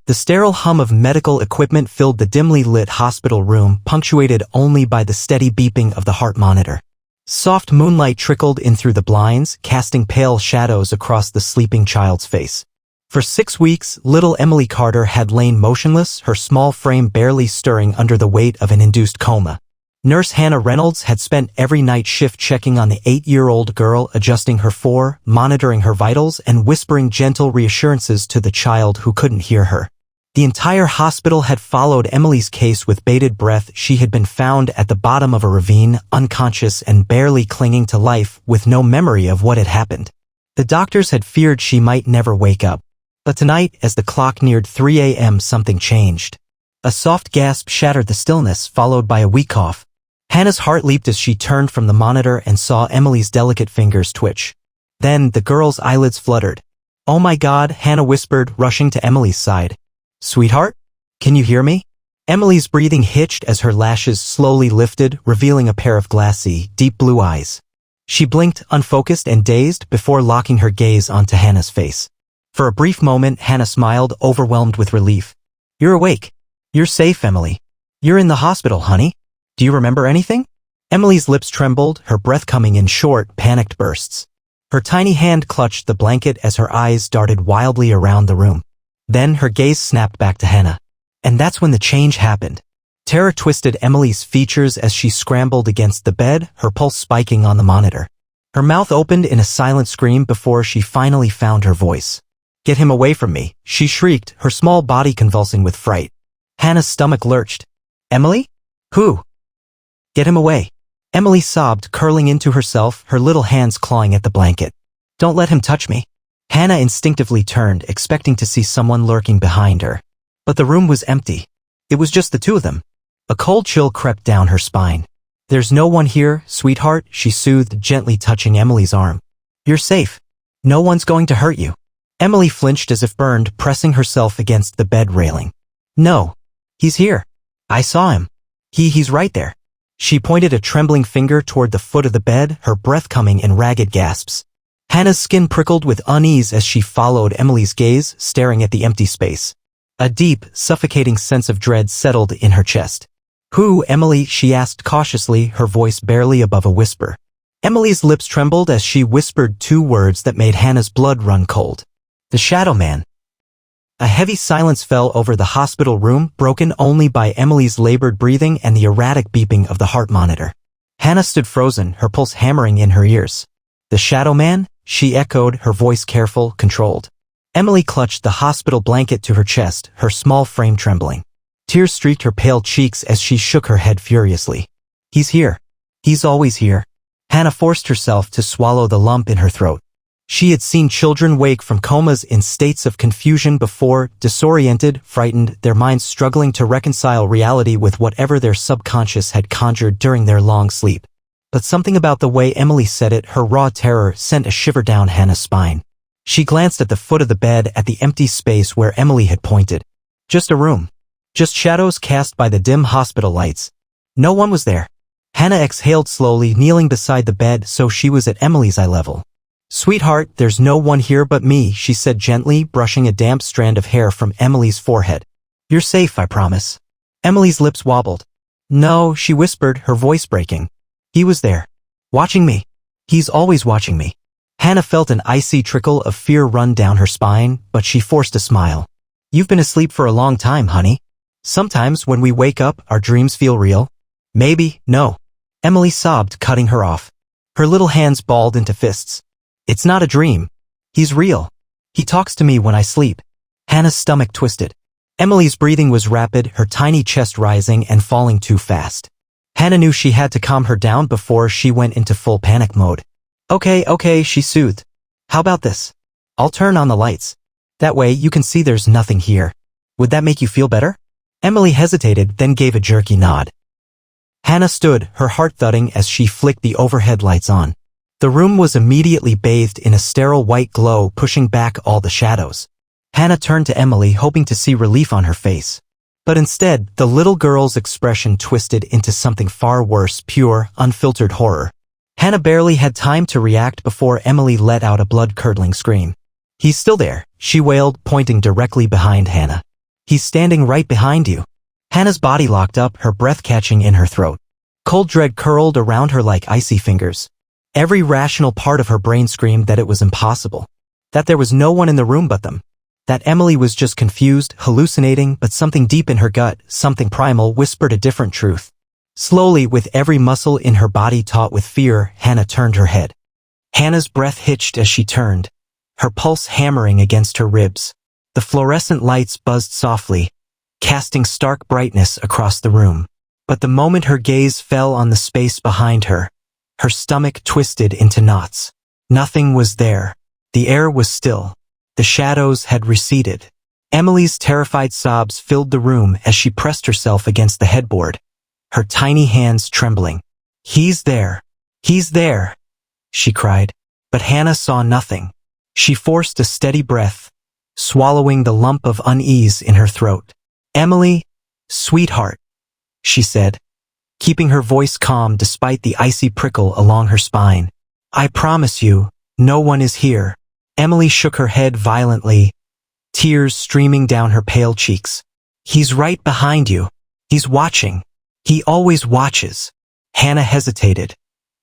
The sterile hum of medical equipment filled the dimly lit hospital room, punctuated only by the steady beeping of the heart monitor. Soft moonlight trickled in through the blinds, casting pale shadows across the sleeping child's face. For 6 weeks, little Emily Carter had lain motionless, her small frame barely stirring under the weight of an induced coma. Nurse Hannah Reynolds had spent every night shift checking on the 8-year-old girl, adjusting her monitoring her vitals, and whispering gentle reassurances to the child who couldn't hear her. The entire hospital had followed Emily's case with bated breath. She had been found at the bottom of a ravine, unconscious and barely clinging to life, with no memory of what had happened. The doctors had feared she might never wake up. But tonight, as the clock neared 3 a.m., something changed. A soft gasp shattered the stillness, followed by a weak cough. Hannah's heart leaped as she turned from the monitor and saw Emily's delicate fingers twitch. Then, the girl's eyelids fluttered. "Oh my God," Hannah whispered, rushing to Emily's side. "Sweetheart? Can you hear me?" Emily's breathing hitched as her lashes slowly lifted, revealing a pair of glassy, deep blue eyes. She blinked, unfocused and dazed, before locking her gaze onto Hannah's face. For a brief moment, Hannah smiled, overwhelmed with relief. "You're awake. You're safe, Emily. You're in the hospital, honey. Do you remember anything?" Emily's lips trembled, her breath coming in short, panicked bursts. Her tiny hand clutched the blanket as her eyes darted wildly around the room. Then her gaze snapped back to Hannah. And that's when the change happened. Terror twisted Emily's features as she scrambled against the bed, her pulse spiking on the monitor. Her mouth opened in a silent scream before she finally found her voice. "Get him away from me," she shrieked, her small body convulsing with fright. Hannah's stomach lurched. "Emily? Who?" "Get him away." Emily sobbed, curling into herself, her little hands clawing at the blanket. "Don't let him touch me." Hannah instinctively turned, expecting to see someone lurking behind her. But the room was empty. It was just the two of them. A cold chill crept down her spine. "There's no one here, sweetheart," she soothed, gently touching Emily's arm. "You're safe. No one's going to hurt you." Emily flinched as if burned, pressing herself against the bed railing. "No. He's here. I saw him. He's right there." She pointed a trembling finger toward the foot of the bed, her breath coming in ragged gasps. Hannah's skin prickled with unease as she followed Emily's gaze, staring at the empty space. A deep, suffocating sense of dread settled in her chest. "Who, Emily?" she asked cautiously, her voice barely above a whisper. Emily's lips trembled as she whispered 2 words that made Hannah's blood run cold. "The Shadow Man." A heavy silence fell over the hospital room, broken only by Emily's labored breathing and the erratic beeping of the heart monitor. Hannah stood frozen, her pulse hammering in her ears. "The Shadow Man?" she echoed, her voice careful, controlled. Emily clutched the hospital blanket to her chest, her small frame trembling. Tears streaked her pale cheeks as she shook her head furiously. "He's here. He's always here." Hannah forced herself to swallow the lump in her throat. She had seen children wake from comas in states of confusion before, disoriented, frightened, their minds struggling to reconcile reality with whatever their subconscious had conjured during their long sleep. But something about the way Emily said it, her raw terror, sent a shiver down Hannah's spine. She glanced at the foot of the bed, at the empty space where Emily had pointed. Just a room. Just shadows cast by the dim hospital lights. No one was there. Hannah exhaled slowly, kneeling beside the bed so she was at Emily's eye level. "Sweetheart, there's no one here but me," she said gently, brushing a damp strand of hair from Emily's forehead. "You're safe, I promise." Emily's lips wobbled. "No," she whispered, her voice breaking. "He was there. Watching me. He's always watching me." Hannah felt an icy trickle of fear run down her spine, but she forced a smile. "You've been asleep for a long time, honey. Sometimes when we wake up, our dreams feel real." "Maybe, no." Emily sobbed, cutting her off. Her little hands balled into fists. "It's not a dream. He's real. He talks to me when I sleep." Hannah's stomach twisted. Emily's breathing was rapid, her tiny chest rising and falling too fast. Hannah knew she had to calm her down before she went into full panic mode. Okay, she soothed. "How about this? I'll turn on the lights. That way you can see there's nothing here. Would that make you feel better?" Emily hesitated, then gave a jerky nod. Hannah stood, her heart thudding as she flicked the overhead lights on. The room was immediately bathed in a sterile white glow, pushing back all the shadows. Hannah turned to Emily, hoping to see relief on her face. But instead, the little girl's expression twisted into something far worse, pure, unfiltered horror. Hannah barely had time to react before Emily let out a blood-curdling scream. "He's still there," she wailed, pointing directly behind Hannah. He's standing right behind you. Hannah's body locked up, her breath catching in her throat. Cold dread curled around her like icy fingers. Every rational part of her brain screamed that it was impossible. That there was no one in the room but them. That Emily was just confused, hallucinating, but something deep in her gut, something primal, whispered a different truth. Slowly, with every muscle in her body taut with fear, Hannah turned her head. Hannah's breath hitched as she turned, her pulse hammering against her ribs. The fluorescent lights buzzed softly, casting stark brightness across the room. But the moment her gaze fell on the space behind her, her stomach twisted into knots. Nothing was there. The air was still. The shadows had receded. Emily's terrified sobs filled the room as she pressed herself against the headboard, her tiny hands trembling. "He's there. He's there," she cried. But Hannah saw nothing. She forced a steady breath, swallowing the lump of unease in her throat. "Emily, sweetheart," she said, keeping her voice calm despite the icy prickle along her spine. "I promise you, no one is here." Emily shook her head violently, tears streaming down her pale cheeks. "He's right behind you. He's watching. He always watches." Hannah hesitated,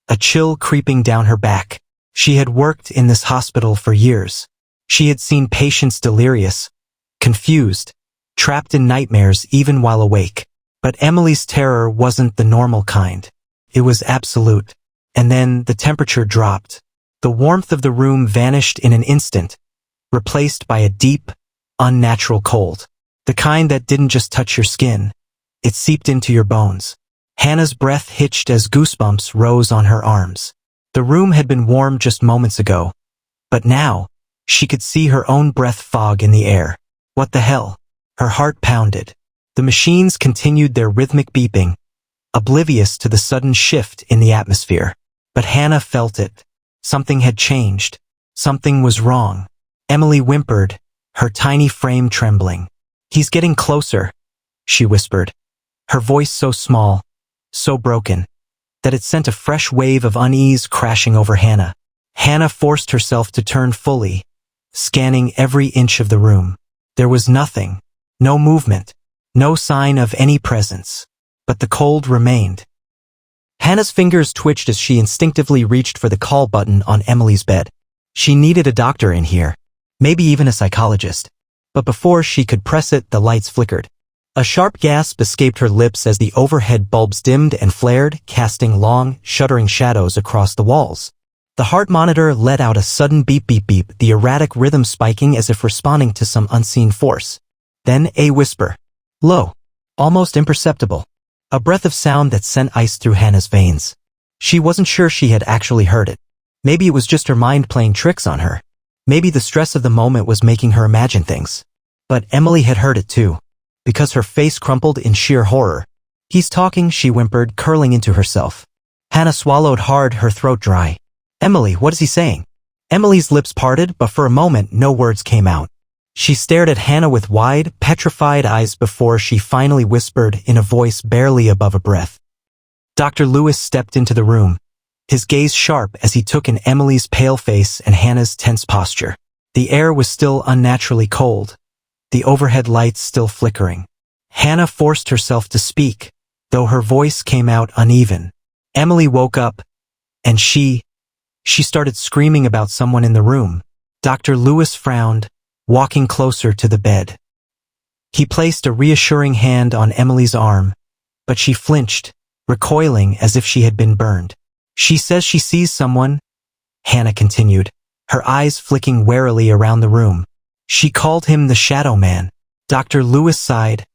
a chill creeping down her back. She had worked in this hospital for years. She had seen patients delirious, confused, trapped in nightmares even while awake. But Emily's terror wasn't the normal kind. It was absolute. And then the temperature dropped. The warmth of the room vanished in an instant, replaced by a deep, unnatural cold. The kind that didn't just touch your skin. It seeped into your bones. Hannah's breath hitched as goosebumps rose on her arms. The room had been warm just moments ago, but now, she could see her own breath fog in the air. What the hell? Her heart pounded. The machines continued their rhythmic beeping, oblivious to the sudden shift in the atmosphere. But Hannah felt it. Something had changed. Something was wrong. Emily whimpered, her tiny frame trembling. "He's getting closer," she whispered, her voice so small, so broken, that it sent a fresh wave of unease crashing over Hannah. Hannah forced herself to turn fully, scanning every inch of the room. There was nothing, no movement, no sign of any presence. But the cold remained. Hannah's fingers twitched as she instinctively reached for the call button on Emily's bed. She needed a doctor in here, maybe even a psychologist. But before she could press it, the lights flickered. A sharp gasp escaped her lips as the overhead bulbs dimmed and flared, casting long, shuddering shadows across the walls. The heart monitor let out a sudden beep beep beep, the erratic rhythm spiking as if responding to some unseen force. Then a whisper. Low. Almost imperceptible. A breath of sound that sent ice through Hannah's veins. She wasn't sure she had actually heard it. Maybe it was just her mind playing tricks on her. Maybe the stress of the moment was making her imagine things. But Emily had heard it too, because her face crumpled in sheer horror. "He's talking," she whimpered, curling into herself. Hannah swallowed hard, her throat dry. "Emily, what is he saying?" Emily's lips parted, but for a moment no words came out. She stared at Hannah with wide, petrified eyes before she finally whispered in a voice barely above a breath. Dr. Lewis stepped into the room, his gaze sharp as he took in Emily's pale face and Hannah's tense posture. The air was still unnaturally cold, the overhead lights still flickering. Hannah forced herself to speak, though her voice came out uneven. Emily woke up, and she started screaming about someone in the room. Dr. Lewis frowned, walking closer to the bed. He placed a reassuring hand on Emily's arm, but she flinched, recoiling as if she had been burned. "She says she sees someone," Hannah continued, her eyes flicking warily around the room. "She called him the Shadow Man." Dr. Lewis sighed,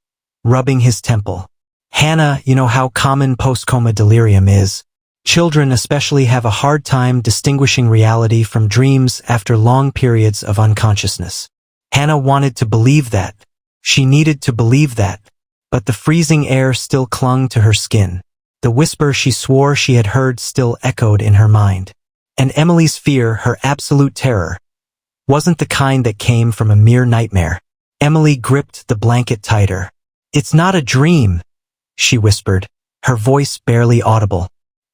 rubbing his temple. "Hannah, you know how common post-coma delirium is. Children especially have a hard time distinguishing reality from dreams after long periods of unconsciousness." Hannah wanted to believe that. She needed to believe that. But the freezing air still clung to her skin. The whisper she swore she had heard still echoed in her mind. And Emily's fear, her absolute terror, wasn't the kind that came from a mere nightmare. Emily gripped the blanket tighter. "It's not a dream," she whispered, her voice barely audible.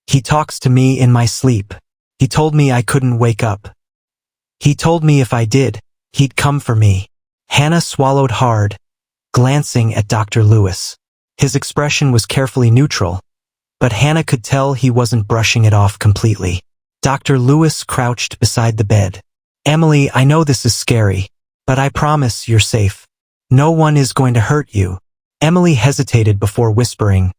"He talks to me in my sleep. He told me I couldn't wake up. He told me if I did, he'd come for me." Hannah swallowed hard, glancing at Dr. Lewis. His expression was carefully neutral, but Hannah could tell he wasn't brushing it off completely. Dr. Lewis crouched beside the bed. "Emily, I know this is scary, but I promise you're safe. No one is going to hurt you." Emily hesitated before whispering,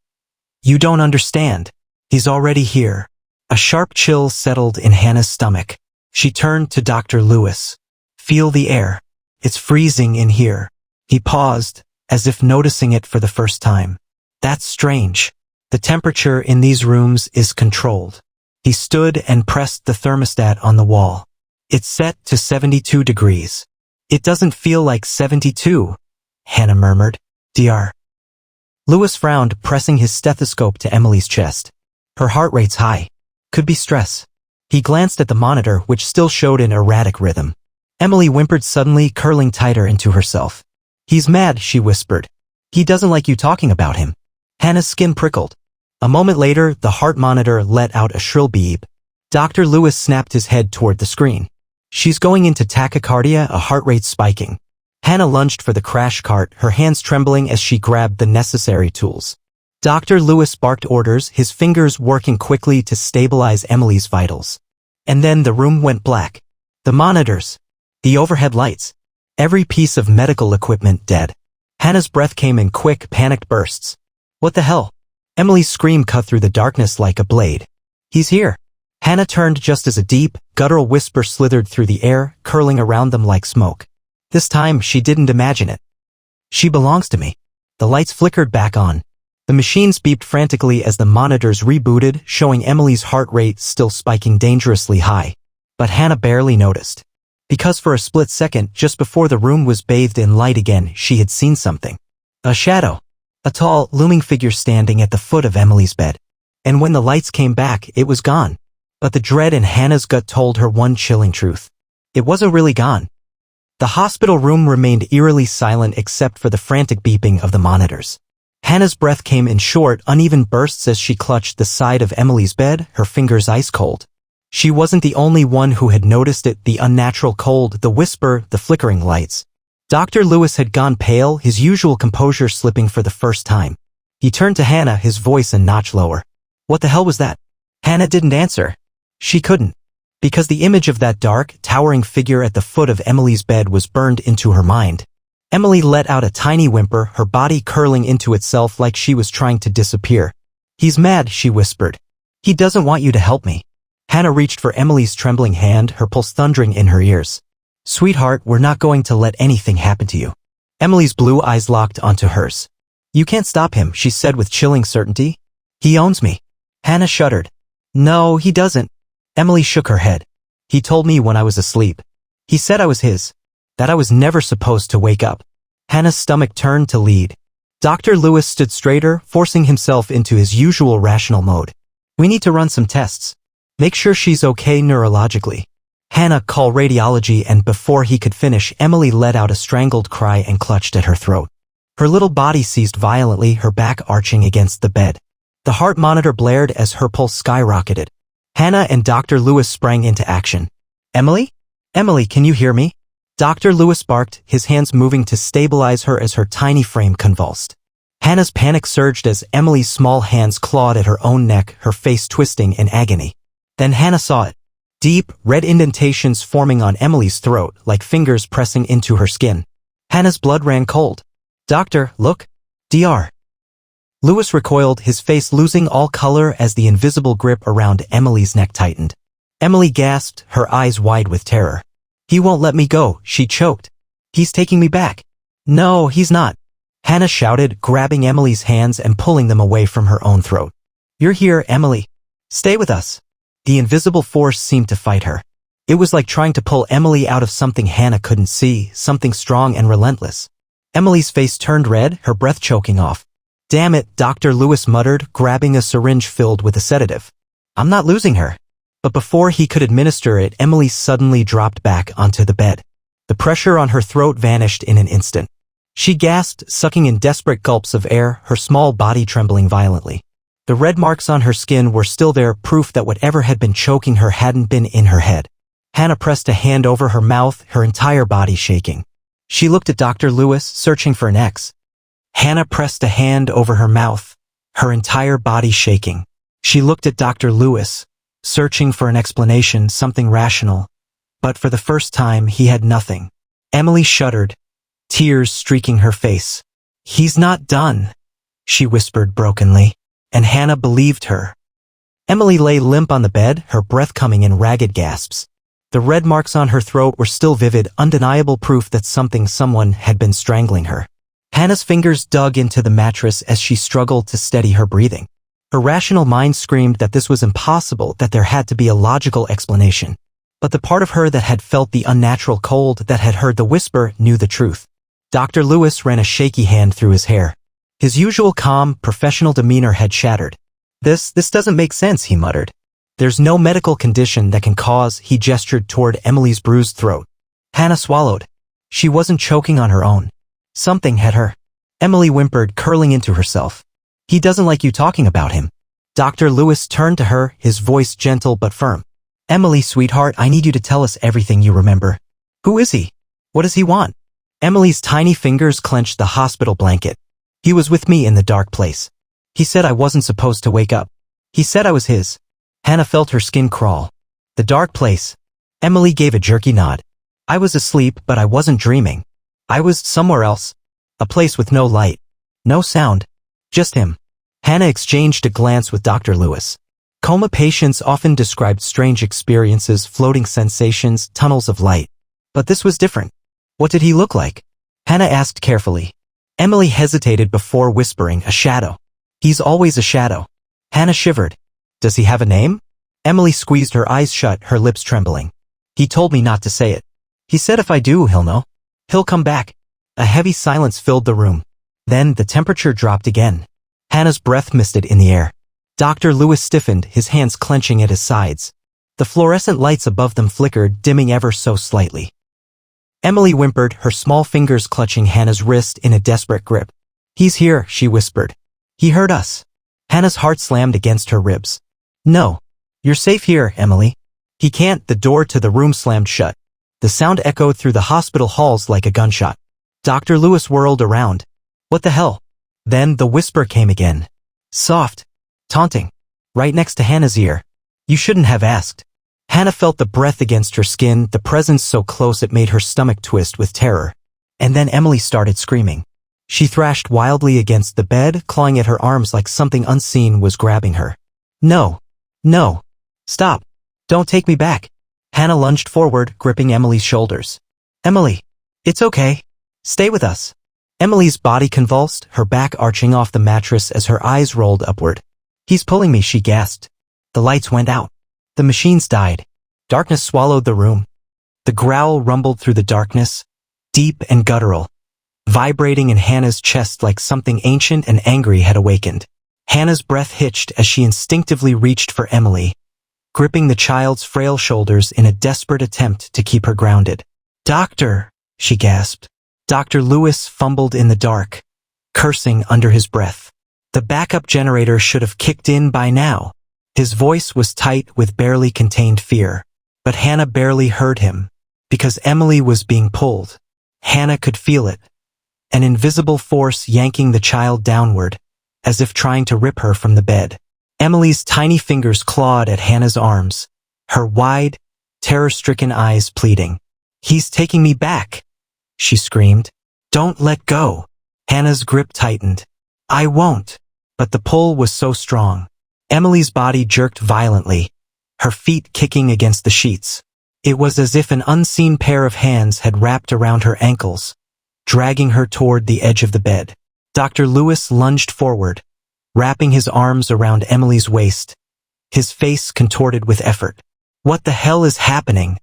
"You don't understand. He's already here." A sharp chill settled in Hannah's stomach. She turned to Dr. Lewis. "Feel the air. It's freezing in here." He paused, as if noticing it for the first time. "That's strange. The temperature in these rooms is controlled." He stood and pressed the thermostat on the wall. "It's set to 72 degrees. "It doesn't feel like 72, Hannah murmured. "Dr. Lewis frowned, pressing his stethoscope to Emily's chest. "Her heart rate's high. Could be stress." He glanced at the monitor, which still showed an erratic rhythm. Emily whimpered suddenly, curling tighter into herself. "He's mad," she whispered. "He doesn't like you talking about him." Hannah's skin prickled. A moment later, the heart monitor let out a shrill beep. Dr. Lewis snapped his head toward the screen. "She's going into tachycardia, a heart rate spiking." Hannah lunged for the crash cart, her hands trembling as she grabbed the necessary tools. Dr. Lewis barked orders, his fingers working quickly to stabilize Emily's vitals. And then the room went black. The monitors, the overhead lights, every piece of medical equipment dead. Hannah's breath came in quick, panicked bursts. "What the hell?" Emily's scream cut through the darkness like a blade. "He's here." Hannah turned just as a deep, guttural whisper slithered through the air, curling around them like smoke. This time, she didn't imagine it. "She belongs to me." The lights flickered back on. The machines beeped frantically as the monitors rebooted, showing Emily's heart rate still spiking dangerously high. But Hannah barely noticed. Because for a split second, just before the room was bathed in light again, she had seen something. A shadow. A tall, looming figure standing at the foot of Emily's bed. And when the lights came back, it was gone. But the dread in Hannah's gut told her one chilling truth. It wasn't really gone. The hospital room remained eerily silent except for the frantic beeping of the monitors. Hannah's breath came in short, uneven bursts as she clutched the side of Emily's bed, her fingers ice cold. She wasn't the only one who had noticed it, the unnatural cold, the whisper, the flickering lights. Dr. Lewis had gone pale, his usual composure slipping for the first time. He turned to Hannah, his voice a notch lower. "What the hell was that?" Hannah didn't answer. She couldn't. Because the image of that dark, towering figure at the foot of Emily's bed was burned into her mind. Emily let out a tiny whimper, her body curling into itself like she was trying to disappear. "He's mad," she whispered. "He doesn't want you to help me." Hannah reached for Emily's trembling hand, her pulse thundering in her ears. "Sweetheart, we're not going to let anything happen to you." Emily's blue eyes locked onto hers. "You can't stop him," she said with chilling certainty. "He owns me." Hannah shuddered. "No, he doesn't." Emily shook her head. "He told me when I was asleep. He said I was his. That I was never supposed to wake up." Hannah's stomach turned to lead. Dr. Lewis stood straighter, forcing himself into his usual rational mode. "We need to run some tests. Make sure she's okay neurologically." "Hannah, call radiology," and before he could finish, Emily let out a strangled cry and clutched at her throat. Her little body seized violently, her back arching against the bed. The heart monitor blared as her pulse skyrocketed. Hannah and Dr. Lewis sprang into action. "Emily? Emily, can you hear me?" Dr. Lewis barked, his hands moving to stabilize her as her tiny frame convulsed. Hannah's panic surged as Emily's small hands clawed at her own neck, her face twisting in agony. Then Hannah saw it. Deep, red indentations forming on Emily's throat, like fingers pressing into her skin. Hannah's blood ran cold. "Doctor, look." Dr. Lewis recoiled, his face losing all color as the invisible grip around Emily's neck tightened. Emily gasped, her eyes wide with terror. "He won't let me go," she choked. "He's taking me back." "No, he's not," Hannah shouted, grabbing Emily's hands and pulling them away from her own throat. "You're here, Emily. Stay with us." The invisible force seemed to fight her. It was like trying to pull Emily out of something Hannah couldn't see, something strong and relentless. Emily's face turned red, her breath choking off. "Damn it," Dr. Lewis muttered, grabbing a syringe filled with a sedative. "I'm not losing her." But before he could administer it, Emily suddenly dropped back onto the bed. The pressure on her throat vanished in an instant. She gasped, sucking in desperate gulps of air, her small body trembling violently. The red marks on her skin were still there, proof that whatever had been choking her hadn't been in her head. Hannah pressed a hand over her mouth, her entire body shaking. She looked at Dr. Lewis, searching for an X. Hannah pressed a hand over her mouth, her entire body shaking. She looked at Dr. Lewis, searching for an explanation, something rational. But for the first time, he had nothing. Emily shuddered, tears streaking her face. "He's not done," she whispered brokenly, and Hannah believed her. Emily lay limp on the bed, her breath coming in ragged gasps. The red marks on her throat were still vivid, undeniable proof that someone had been strangling her. Hannah's fingers dug into the mattress as she struggled to steady her breathing. Her rational mind screamed that this was impossible, that there had to be a logical explanation. But the part of her that had felt the unnatural cold, that had heard the whisper, knew the truth. Dr. Lewis ran a shaky hand through his hair. His usual calm, professional demeanor had shattered. This doesn't make sense," he muttered. "There's no medical condition that can cause," he gestured toward Emily's bruised throat. Hannah swallowed. She wasn't choking on her own. Something had her. Emily whimpered, curling into herself. "He doesn't like you talking about him." Dr. Lewis turned to her, his voice gentle but firm. "Emily, sweetheart, I need you to tell us everything you remember. Who is he? What does he want?" Emily's tiny fingers clenched the hospital blanket. "He was with me in the dark place. He said I wasn't supposed to wake up. He said I was his." Hannah felt her skin crawl. "The dark place." Emily gave a jerky nod. "I was asleep, but I wasn't dreaming. I was somewhere else. A place with no light. No sound. Just him." Hannah exchanged a glance with Dr. Lewis. Coma patients often described strange experiences, floating sensations, tunnels of light. But this was different. "What did he look like?" Hannah asked carefully. Emily hesitated before whispering, "A shadow." "He's always a shadow." Hannah shivered. "Does he have a name?" Emily squeezed her eyes shut, her lips trembling. "He told me not to say it. He said if I do, he'll know. He'll come back." A heavy silence filled the room. Then the temperature dropped again. Hannah's breath misted in the air. Dr. Lewis stiffened, his hands clenching at his sides. The fluorescent lights above them flickered, dimming ever so slightly. Emily whimpered, her small fingers clutching Hannah's wrist in a desperate grip. "He's here," she whispered. "He heard us." Hannah's heart slammed against her ribs. "No. You're safe here, Emily." "He can't." The door to the room slammed shut. The sound echoed through the hospital halls like a gunshot. Dr. Lewis whirled around. "What the hell?" Then the whisper came again. Soft. Taunting. Right next to Hannah's ear. "You shouldn't have asked." Hannah felt the breath against her skin, the presence so close it made her stomach twist with terror. And then Emily started screaming. She thrashed wildly against the bed, clawing at her arms like something unseen was grabbing her. "No. No. Stop. Don't take me back." Hannah lunged forward, gripping Emily's shoulders. "Emily. It's okay. Stay with us." Emily's body convulsed, her back arching off the mattress as her eyes rolled upward. "He's pulling me," she gasped. The lights went out. The machines died. Darkness swallowed the room. The growl rumbled through the darkness, deep and guttural, vibrating in Hannah's chest like something ancient and angry had awakened. Hannah's breath hitched as she instinctively reached for Emily, gripping the child's frail shoulders in a desperate attempt to keep her grounded. "Doctor," she gasped. Dr. Lewis fumbled in the dark, cursing under his breath. The backup generator should have kicked in by now. His voice was tight with barely contained fear. But Hannah barely heard him, because Emily was being pulled. Hannah could feel it, an invisible force yanking the child downward, as if trying to rip her from the bed. Emily's tiny fingers clawed at Hannah's arms, her wide, terror-stricken eyes pleading. "He's taking me back," she screamed. "Don't let go." Hannah's grip tightened. "I won't." But the pull was so strong. Emily's body jerked violently, her feet kicking against the sheets. It was as if an unseen pair of hands had wrapped around her ankles, dragging her toward the edge of the bed. Dr. Lewis lunged forward, wrapping his arms around Emily's waist, his face contorted with effort. "What the hell is happening?"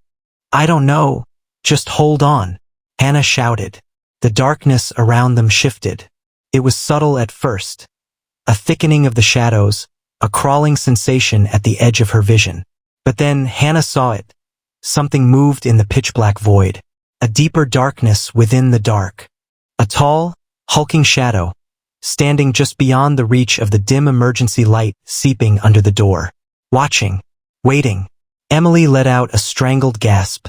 "I don't know. Just hold on," Hannah shouted. The darkness around them shifted. It was subtle at first, a thickening of the shadows, a crawling sensation at the edge of her vision. But then Hannah saw it. Something moved in the pitch-black void, a deeper darkness within the dark. A tall, hulking shadow, standing just beyond the reach of the dim emergency light seeping under the door. Watching, waiting. Emily let out a strangled gasp,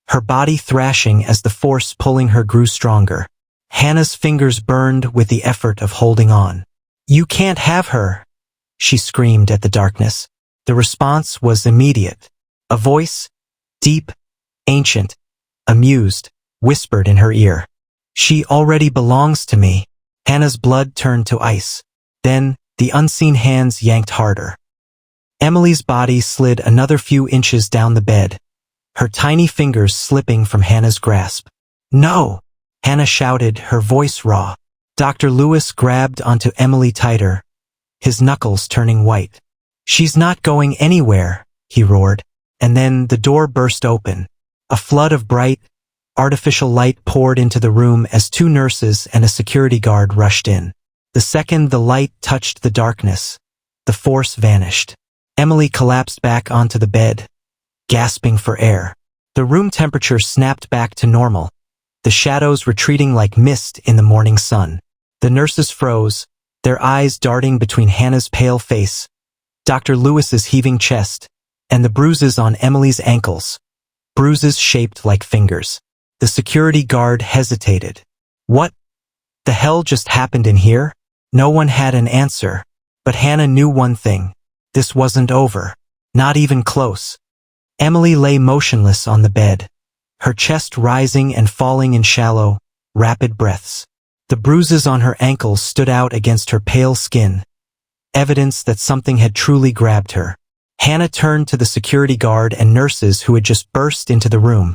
her body thrashing as the force pulling her grew stronger. Hannah's fingers burned with the effort of holding on. "You can't have her," she screamed at the darkness. The response was immediate. A voice, deep, ancient, amused, whispered in her ear. "She already belongs to me." Hannah's blood turned to ice. Then, the unseen hands yanked harder. Emily's body slid another few inches down the bed, her tiny fingers slipping from Hannah's grasp. "No!" Hannah shouted, her voice raw. Dr. Lewis grabbed onto Emily tighter, his knuckles turning white. "She's not going anywhere," he roared. And then the door burst open. A flood of bright, artificial light poured into the room as 2 nurses and a security guard rushed in. The second the light touched the darkness, the force vanished. Emily collapsed back onto the bed, gasping for air. The room temperature snapped back to normal, the shadows retreating like mist in the morning sun. The nurses froze, their eyes darting between Hannah's pale face, Dr. Lewis's heaving chest, and the bruises on Emily's ankles, bruises shaped like fingers. The security guard hesitated. What the hell just happened in here? No one had an answer, but Hannah knew one thing. This wasn't over. Not even close. Emily lay motionless on the bed, her chest rising and falling in shallow, rapid breaths. The bruises on her ankles stood out against her pale skin, evidence that something had truly grabbed her. Hannah turned to the security guard and nurses who had just burst into the room,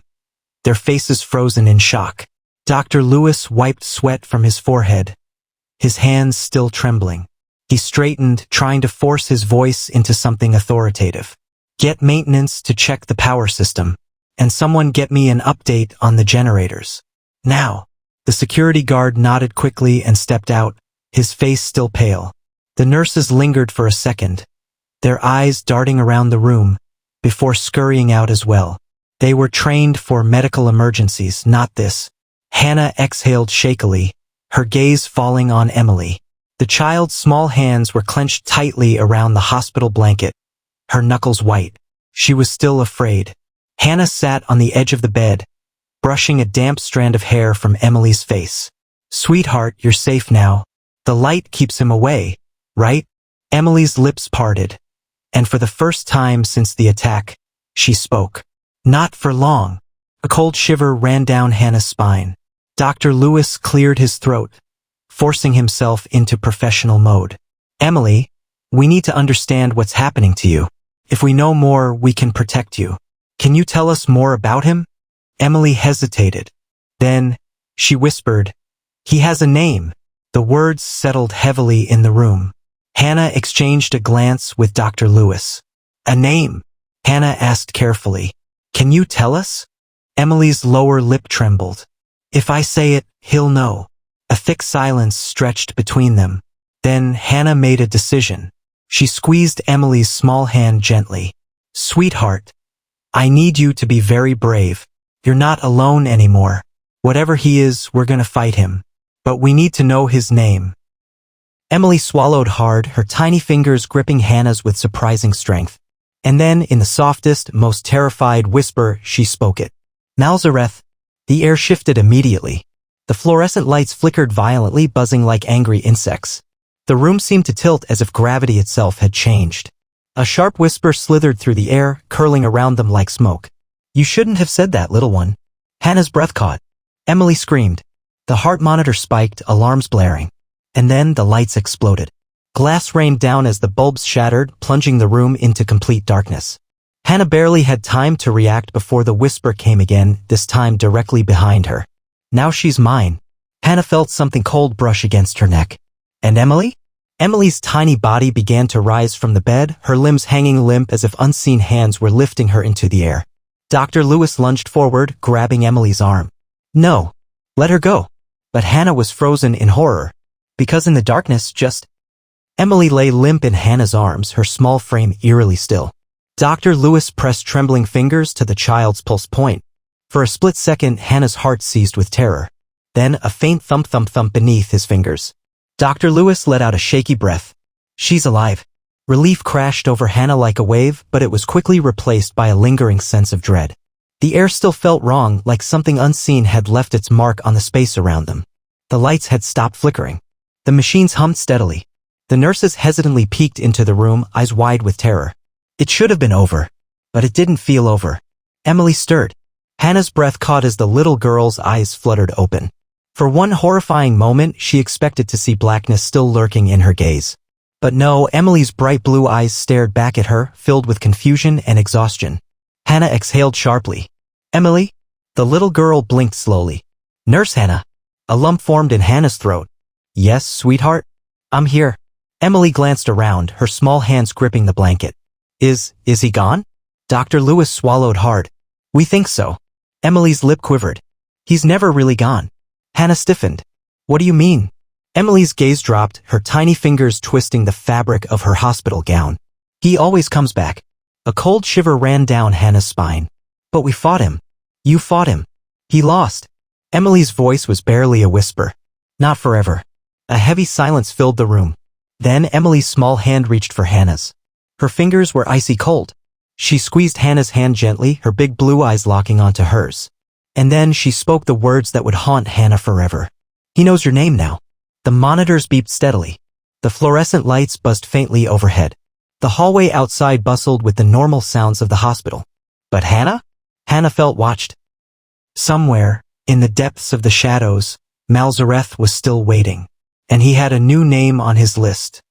their faces frozen in shock. Dr. Lewis wiped sweat from his forehead, his hands still trembling. He straightened, trying to force his voice into something authoritative. "Get maintenance to check the power system, and someone get me an update on the generators. Now." The security guard nodded quickly and stepped out, his face still pale. The nurses lingered for a second, their eyes darting around the room, before scurrying out as well. They were trained for medical emergencies, not this. Hannah exhaled shakily, her gaze falling on Emily. The child's small hands were clenched tightly around the hospital blanket, her knuckles white. She was still afraid. Hannah sat on the edge of the bed, brushing a damp strand of hair from Emily's face. "Sweetheart, you're safe now. The light keeps him away, right?" Emily's lips parted, and for the first time since the attack, she spoke. "Not for long." A cold shiver ran down Hannah's spine. Dr. Lewis cleared his throat, forcing himself into professional mode. "Emily, we need to understand what's happening to you. If we know more, we can protect you. Can you tell us more about him?" Emily hesitated. Then, she whispered, "He has a name." The words settled heavily in the room. Hannah exchanged a glance with Dr. Lewis. "A name?" Hannah asked carefully. "Can you tell us?" Emily's lower lip trembled. "If I say it, he'll know." A thick silence stretched between them. Then Hannah made a decision. She squeezed Emily's small hand gently. "Sweetheart, I need you to be very brave. You're not alone anymore. Whatever he is, we're gonna fight him. But we need to know his name." Emily swallowed hard, her tiny fingers gripping Hannah's with surprising strength. And then, in the softest, most terrified whisper, she spoke it. "Malzareth." The air shifted immediately. The fluorescent lights flickered violently, buzzing like angry insects. The room seemed to tilt as if gravity itself had changed. A sharp whisper slithered through the air, curling around them like smoke. "You shouldn't have said that, little one." Hannah's breath caught. Emily screamed. The heart monitor spiked, alarms blaring. And then the lights exploded. Glass rained down as the bulbs shattered, plunging the room into complete darkness. Hannah barely had time to react before the whisper came again, this time directly behind her. "Now she's mine." Hannah felt something cold brush against her neck. "And Emily?" Emily's tiny body began to rise from the bed, her limbs hanging limp as if unseen hands were lifting her into the air. Dr. Lewis lunged forward, grabbing Emily's arm. "No, let her go." But Hannah was frozen in horror. Because in the darkness, Emily lay limp in Hannah's arms, her small frame eerily still. Dr. Lewis pressed trembling fingers to the child's pulse point. For a split second, Hannah's heart seized with terror. Then a faint thump-thump-thump beneath his fingers. Dr. Lewis let out a shaky breath. "She's alive." Relief crashed over Hannah like a wave, but it was quickly replaced by a lingering sense of dread. The air still felt wrong, like something unseen had left its mark on the space around them. The lights had stopped flickering. The machines hummed steadily. The nurses hesitantly peeked into the room, eyes wide with terror. It should have been over. But it didn't feel over. Emily stirred. Hannah's breath caught as the little girl's eyes fluttered open. For one horrifying moment, she expected to see blackness still lurking in her gaze. But no, Emily's bright blue eyes stared back at her, filled with confusion and exhaustion. Hannah exhaled sharply. Emily? The little girl blinked slowly. Nurse Hannah. A lump formed in Hannah's throat. Yes, sweetheart? I'm here. Emily glanced around, her small hands gripping the blanket. Is he gone? Dr. Lewis swallowed hard. We think so. Emily's lip quivered. He's never really gone. Hannah stiffened. What do you mean? Emily's gaze dropped, her tiny fingers twisting the fabric of her hospital gown. He always comes back. A cold shiver ran down Hannah's spine. But we fought him. You fought him. He lost. Emily's voice was barely a whisper. Not forever. A heavy silence filled the room. Then Emily's small hand reached for Hannah's. Her fingers were icy cold. She squeezed Hannah's hand gently, her big blue eyes locking onto hers. And then she spoke the words that would haunt Hannah forever. He knows your name now. The monitors beeped steadily. The fluorescent lights buzzed faintly overhead. The hallway outside bustled with the normal sounds of the hospital. But Hannah? Hannah felt watched. Somewhere, in the depths of the shadows, Malzareth was still waiting. And he had a new name on his list.